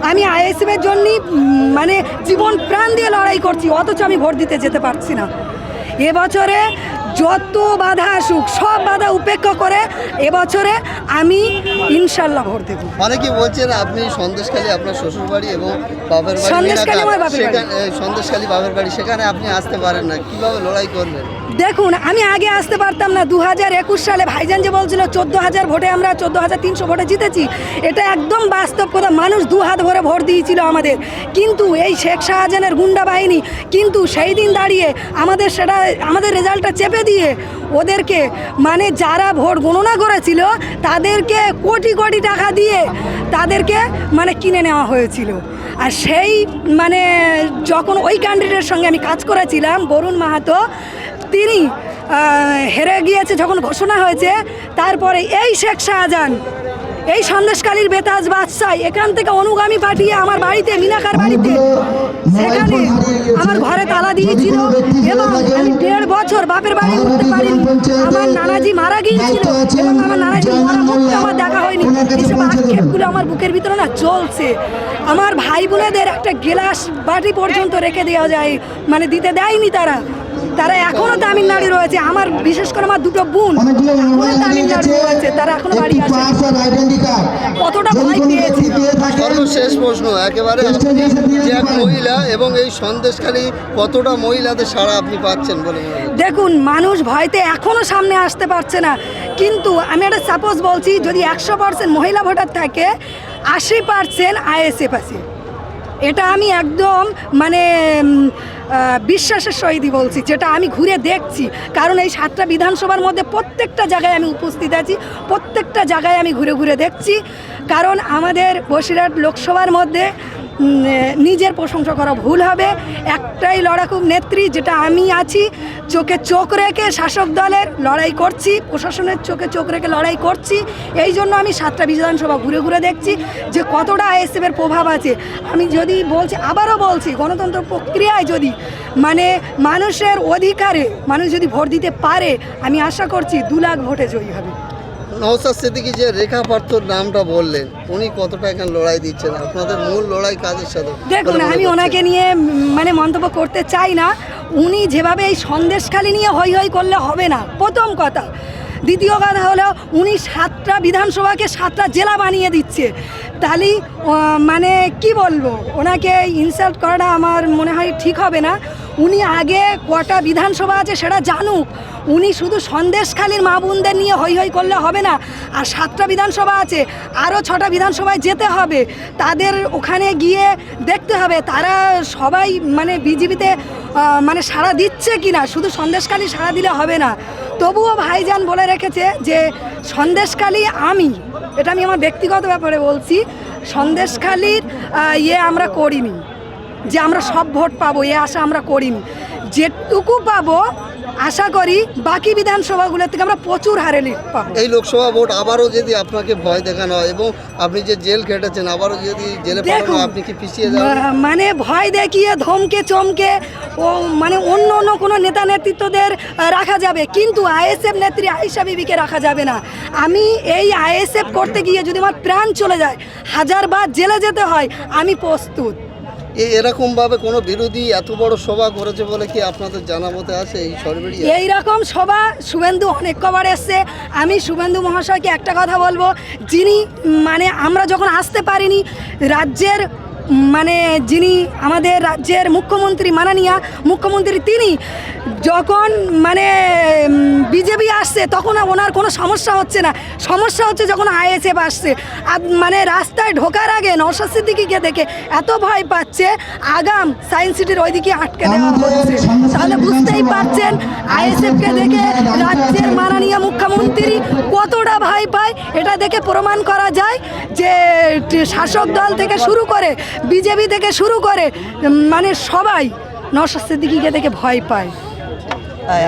আমি আইএসএফের জন্যই মানে জীবন প্রাণ দিয়ে লড়াই করছি, অথচ আমি ভোট দিতে যেতে পারছি না। এবছরে যত বাধা আসুক সব বাধা উপেক্ষা করে এবছরে আমি ইনশাল্লাহ ভোট দেব। অনেকে বলছেন আপনি সন্দেশখালী আপনার শ্বশুরবাড়ি এবং বাপের বাড়ি, সন্দেশখালী আমার বাপের বাড়ি। সন্দেশখালী বাপের বাড়ি, সেখানে আপনি আসতে পারেন না, কিভাবে লড়াই করবেন? দেখুন, আমি আগে আসতে পারতাম না। 2021 সালে ভাইজান যে বলছিল 14,000 ভোটে আমরা 14,300 ভোটে জিতেছি, এটা একদম বাস্তব কথা। মানুষ দু হাত ভরে ভোট দিয়েছিল আমাদের, কিন্তু এই শেখ শাহজাহানের গুন্ডা বাহিনী কিন্তু সেই দিন দাঁড়িয়ে আমাদের রেজাল্টটা চেপে দিয়ে ওদেরকে মানে যারা ভোট গণনা করেছিল তাদেরকে কোটি কোটি টাকা দিয়ে তাদেরকে মানে কিনে নেওয়া হয়েছিল। আর সেই মানে যখন ওই ক্যান্ডিডেটের সঙ্গে আমি কাজ করেছিলাম, বরুণ মাহাতো, তিনি হেরে গিয়েছে যখন ঘোষণা হয়েছে, তারপরে এই শেখ শাহজাহান, এই সন্দেশখালীর বেতাজ বাদশাহ এখান থেকে অনুগামী পাঠিয়ে আমার বাড়িতে, মিনাকার বাড়িতে, সেখানে আমার ঘরে তালা দিয়েছিল এবং আমি 1.5 বছর বাপের বাড়ি উঠতে পারিনি। আমার নানাজি মারা গিয়েছিল এবং আমার নানাজি মরা মুখটা আমার দেখা হয়নি। এইসব আক্ষেপগুলো আমার বুকের ভিতরে না চলছে। আমার ভাই বোনেদের একটা গ্লাস বাটি পর্যন্ত রেখে দেওয়া যায়, মানে দিতে দেয়নি তারা এখনো তামিলনাড়ু রয়েছে। আমার বিশেষ করে আমার দুটো বোন এখনো তামিলনাড়ু রয়েছে, তারা এখনো বাড়ি আসে। কতটা ভয় পেয়েছে। সর্বশেষ প্রশ্ন, একেবারে যে এক মহিলা এবং এই সন্দেশখালী কতটা মহিলাদের সাড়া আপনি পাচ্ছেন বলে মনে হয়? দেখুন, মানুষ ভয়তে এখনো সামনে আসতে পারছে না, কিন্তু আমি একটা সাপোজ বলছি, যদি 100% মহিলা ভোটার থাকে, 80% আইএসএফ আছে। এটা আমি একদম মানে বিশ্বাসের সহিতই বলছি, যেটা আমি ঘুরে দেখছি। কারণ এই 7টা বিধানসভার মধ্যে প্রত্যেকটা জায়গায় আমি উপস্থিত আছি, প্রত্যেকটা জায়গায় আমি ঘুরে ঘুরে দেখছি। কারণ আমাদের বসিরহাট লোকসভার মধ্যে নিজের প্রশংসা করা ভুল হবে। একটাই লড়াকু নেত্রী, যেটা আমি আছি, চোখে চোখ রেখে শাসক দলের লড়াই করছি, প্রশাসনের চোখে চোখ রেখে লড়াই করছি। এই জন্য আমি 7টা বিধানসভা ঘুরে ঘুরে দেখছি যে কতটা আইএসএফের প্রভাব আছে। আমি যদি বলছি, আবারও বলছি, গণতন্ত্র প্রক্রিয়ায় যদি মানে মানুষের অধিকারে মানুষ যদি ভোট দিতে পারে, আমি আশা করছি 2 লাখ ভোটে জয়ী হবে। নওশাদ সিদ্দিকী যে রেখা পার্থর নামটা বললেন, উনি কতটা এখানে লড়াই দিচ্ছেন, আপনাদের মূল লড়াই কাজের সাথে? দেখুন, আমি ওনাকে নিয়ে মানে মন্তব্য করতে চাই না। উনি যেভাবে এই সন্দেশখালী নিয়ে হই হই করলে হবে না, প্রথম কথা। দ্বিতীয় কথা হলো, উনি 7টা বিধানসভাকে 7টা জেলা বানিয়ে দিচ্ছে। তাহলে মানে কি বলবো, ওনাকে ইনসাল্ট করাটা আমার মনে হয় ঠিক হবে না। উনি আগে কটা বিধানসভা আছে সেটা জানুক। উনি শুধু সন্দেশখালীর মা বোনদের নিয়ে হই হই করলে হবে না। আর 7টা বিধানসভা আছে, আরও 6টা বিধানসভায় যেতে হবে, তাদের ওখানে গিয়ে দেখতে হবে তারা সবাই মানে বিজেপিতে মানে সাড়া দিচ্ছে কি না। শুধু সন্দেশখালী সাড়া দিলে হবে না। তবুও ভাইজান বলে রেখেছে যে সন্দেশখালী, এটা আমি আমার ব্যক্তিগত ব্যাপারে বলছি, সন্দেশখালীর আমরা করিনি যে আমরা সব ভোট পাবো, আশা আমরা করিনি। যেটুকু পাবো আশা করি বাকি বিধানসভাগুলোর থেকে আমরা প্রচুর হারে লিড পাবো। এই লোকসভা ভোট আবারও যদি আপনাকে ভয় দেখানো হয় এবং আপনি যে জেল খেটেছেন, আবারও যদি জেলে পাঠানো হয়, আপনি কি পিছিয়ে যাবেন? মানে ভয় দেখিয়ে ধমকে চমকে ও মানে অন্য কোনো নেতা নেতৃত্বদের রাখা যাবে, কিন্তু আইএসএফ নেত্রী আয়েশা বিবিকে রাখা যাবে না। আমি এই আইএসএফ করতে গিয়ে যদি আমার প্রাণ চলে যায়, 1000 বার জেলে যেতে হয়, আমি প্রস্তুত। এরকমভাবে কোনো বিরোধী এত বড় সভা করেছে বলে কি আপনাদের জানা মতে আছে এই সরবেরিয়া? এইরকম সভা শুভেন্দু অনেক কবার এসছে। আমি শুভেন্দু মহাশয়কে একটা কথা বলবো, যিনি মানে আমরা যখন আসতে পারিনি, রাজ্যের মানে যিনি আমাদের রাজ্যের মুখ্যমন্ত্রী, মাননীয় মুখ্যমন্ত্রী, তিনি যখন মানে বিজেপি আসছে তখন ওনার কোনো সমস্যা হচ্ছে না। সমস্যা হচ্ছে যখন আইএসএফ আসছে। মানে রাস্তায় ঢোকার আগে নওশাদ সিদ্দিকীকে দেখে এত ভয় পাচ্ছে, আগাম সায়েন্স সিটির ওইদিকে আটকে দেওয়া হচ্ছে। তাহলে বুঝতেই পারছেন আইএসএফকে দেখে রাজ্যের মাননীয় মুখ্যমন্ত্রী কতটা ভয় পায়। এটা দেখে প্রমাণ করা যায় যে শাসক দল থেকে শুরু করে, বিজেপি থেকে শুরু করে, মানে সবাই নওশাদ সিদ্দিকীকে দেখে ভয় পায়।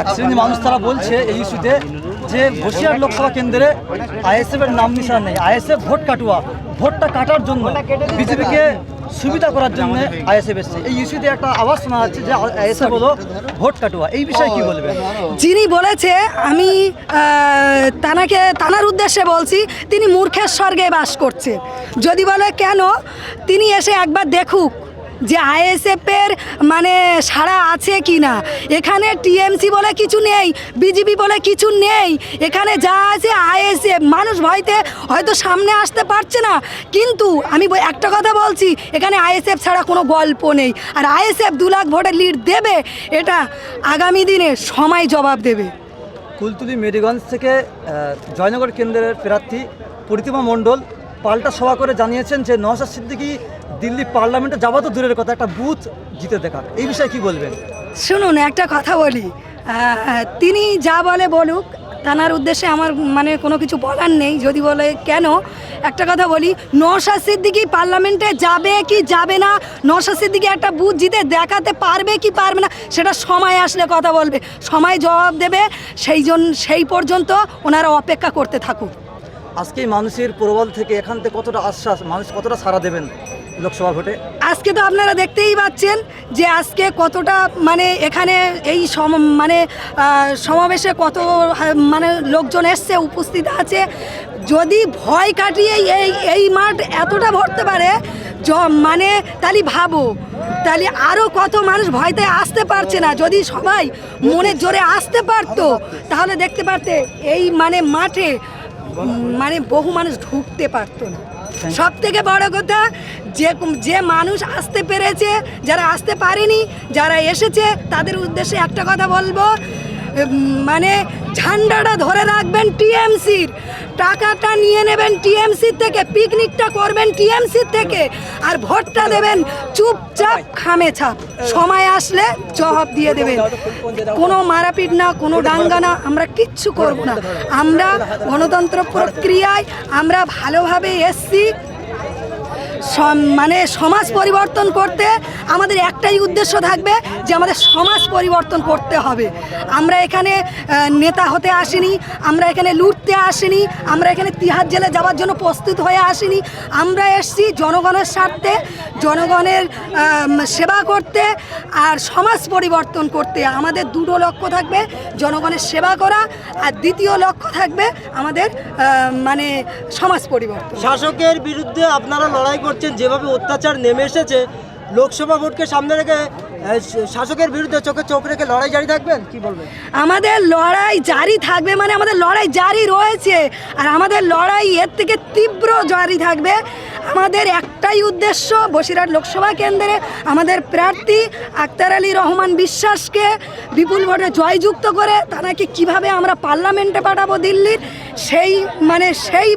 এক শ্রেণীর মানুষ তারা বলছে এই ইস্যুতে যে বসিরহাট লোকসভা কেন্দ্রে আইএসএফের নাম নিশানা নেই, আইএসএফ ভোট কাটুয়া। ভোটটা কাটার জন্য বিজেপিকে সুবিধা করার জন্য আইএসএফ এসছে। এই ইস্যুতে একটা আওয়াজ শোনা যাচ্ছে যে আইএসএফ হলো ভোট কাটুয়া, এই বিষয়ে কি বলবেন? যিনি বলেছে আমি তানার উদ্দেশ্যে বলছি, তিনি মূর্খের স্বর্গে বাস করছে। যদি বলে কেন, তিনি এসে একবার দেখুক যে আইএসএফের মানে সাড়া আছে কি না। এখানে টিএমসি বলে কিছু নেই, বিজেপি বলে কিছু নেই, এখানে যা আছে আইএসএফ। মানুষ ভয়তে হয়তো সামনে আসতে পারছে না, কিন্তু আমি একটা কথা বলছি, এখানে আইএসএফ ছাড়া কোনো গল্প নেই। আর আইএসএফ 2 লাখ ভোটের লিড দেবে, এটা আগামী দিনে সময় জবাব দেবে। কুলতলি মেডিগঞ্জ থেকে জয়নগর কেন্দ্রের প্রার্থী প্রতিমা মণ্ডল পাল্টা সভা করে জানিয়েছেন যে নওশাদ সিদ্দিকী দিল্লি পার্লামেন্টে যাওয়া তো দূরের কথা, একটা বুথ জিতে দেখা, এই বিষয়ে কি বলবেন? শুনুন, একটা কথা বলি, তিনি যা বলে বলুক, তানার উদ্দেশ্যে আমার মানে কোনো কিছু বলার নেই। যদি বলে কেন, একটা কথা বলি, নওশাদ সিদ্দিকী পার্লামেন্টে যাবে কি যাবে না, নওশাদ সিদ্দিকী একটা বুথ জিতে দেখাতে পারবে কি পারবে না, সেটা সময় আসলে কথা বলবে, সময় জবাব দেবে। সেই পর্যন্ত ওনারা অপেক্ষা করতে থাকুক। আজকে মানুষের প্রবল থেকে এখান থেকে কতটা আশ্বাস, মানুষ কতটা সাড়া দেবেন লোকসভা ভোটে? আজকে তো আপনারা দেখতেই পাচ্ছেন যে আজকে কতটা মানে এখানে এই সমাবেশে কত মানে লোকজন এসছে, উপস্থিত আছে। যদি ভয় কাটিয়ে এই মাঠ এতটা ভরতে পারে, মানে তাহলে ভাবো, তাহলে আরও কত মানুষ ভয়তে আসতে পারছে না। যদি সবাই মনের জোরে আসতে পারতো, তাহলে দেখতে পারতে এই মানে মাঠে মানে বহু মানুষ ঢুকতে পারতো না। সব থেকে বড় কথা, যে মানুষ আসতে পেরেছে, যারা আসতে পারেনি, যারা এসেছে, তাদের উদ্দেশ্যে একটা কথা বলবো, মানে ঝান্ডাটা ধরে রাখবেন টিএমসির, টাকাটা নিয়ে নেবেন টিএমসির থেকে, পিকনিকটা করবেন টিএমসির থেকে, আর ভোটটা দেবেন চুপচাপ খামে ছাপ। সময় আসলে জবাব দিয়ে দেবেন। কোনো মারাপিট না, কোনো দাঙ্গা না, আমরা কিচ্ছু করব না। আমরা গণতন্ত্র প্রক্রিয়ায় আমরা ভালোভাবে এসছি, মানে সমাজ পরিবর্তন করতে আমাদের একটাই উদ্দেশ্য থাকবে যে আমাদের সমাজ পরিবর্তন করতে হবে। আমরা এখানে নেতা হতে আসিনি, আমরা এখানে লুটতে আসিনি, আমরা এখানে তিহার জেলে যাওয়ার জন্য প্রস্তুত হয়ে আসিনি। আমরা এসছি জনগণের স্বার্থে, জনগণের সেবা করতে আর সমাজ পরিবর্তন করতে। আমাদের দুটো লক্ষ্য থাকবে, জনগণের সেবা করা, আর দ্বিতীয় লক্ষ্য থাকবে আমাদের মানে সমাজ পরিবর্তন। শাসকের বিরুদ্ধে আপনারা লড়াই করছেন, যেভাবে অত্যাচার নেমে এসেছে, লোকসভা ভোটকে সামনে রেখে শাসকের বিরুদ্ধে চোখে চোখ রেখে লড়াই জারি থাকবেন, কি বলবেন? আমাদের লড়াই জারি থাকবে, মানে আমাদের লড়াই জারি রয়েছে, আর আমাদের লড়াই এর থেকে তীব্র জারি থাকবে। আমাদের একটাই উদ্দেশ্য, বসিরহাট লোকসভা কেন্দ্রে আমাদের প্রার্থী আক্তার আলী রহমান বিশ্বাসকে বিপুল ভোটে জয়যুক্ত করে তাকে কিভাবে আমরা পার্লামেন্টে পাঠাবো দিল্লির, সেই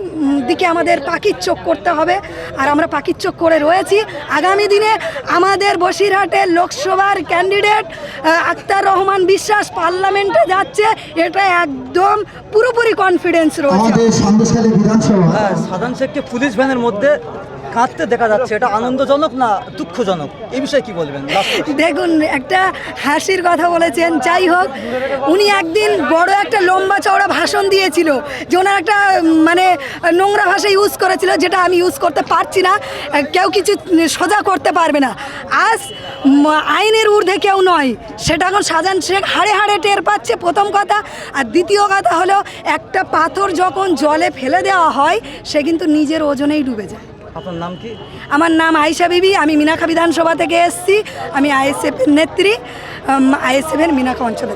দিকে আমাদের পাখির চোখ করতে হবে। আর আমরা পাখির চোখ করে রয়েছি। আগামী দিনে আমাদের বসিরহাটের লোকসভার ক্যান্ডিডেট আক্তার রহমান বিশ্বাস পার্লামেন্টে যাচ্ছে, এটা একদম পুরোপুরি কনফিডেন্স রয়েছে। হ্যাঁ, সাধারণ শেখকে পুলিশ ভ্যানের মধ্যে কাঁদতে দেখা যাচ্ছে, এটা আনন্দজনক না দুঃখজনক, এই বিষয়ে কি বলবেন? দেখুন, একটা হাসির কথা বলেছেন। যাই হোক, উনি একদিন বড় একটা লম্বা চওড়া ভাষণ দিয়েছিল, যে ওনার একটা মানে নোংরা ভাষা ইউজ করেছিল, যেটা আমি ইউজ করতে পারছি না। কেউ কিছু সোজা করতে পারবে না। আজ আইনের ঊর্ধ্বে কেউ নয়, সেটা এখন শাহজাহান শেখ হাড়ে হাড়ে টের পাচ্ছে, প্রথম কথা। আর দ্বিতীয় কথা হলো, একটা পাথর যখন জলে ফেলে দেওয়া হয়, সে কিন্তু নিজের ওজনেই ডুবে যায়। আপনার নাম কি? আমার নাম আয়েশা বিবি, আমি মিনাখা বিধানসভা থেকে এসেছি। আমি আইএসএফের নেত্রী, আইএসএফের মিনাখা অঞ্চলে।